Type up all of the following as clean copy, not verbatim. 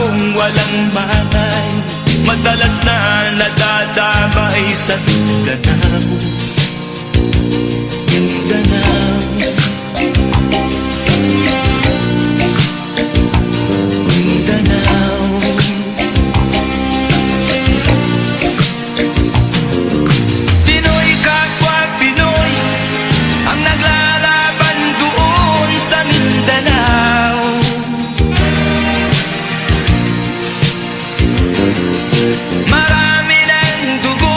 kung walang malay, madalas na nadadamay sa Mindanao. Mindanao, Mindanao. Pinoy kapwa Pinoy ang naglalaban doon sa Mindanao. Marami ng dugo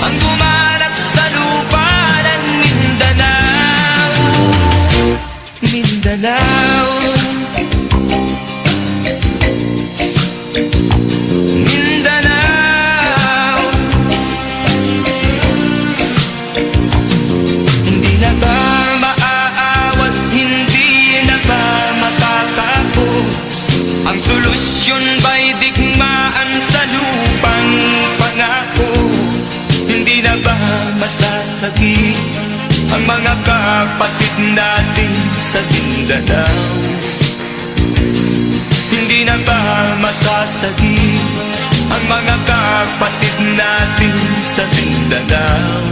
ang dumalak sa lupa ng Mindanao. Mindanao, Mindanao. Hindi na ba maaawat, hindi na ba matatapos? Ang solusyon ba'y digmaan sa lupang pangako? Hindi na ba masasagi ang mga kapatid natin sa Mindanao? Hindi na ba masasagi ang mga kapatid natin sa Mindanao?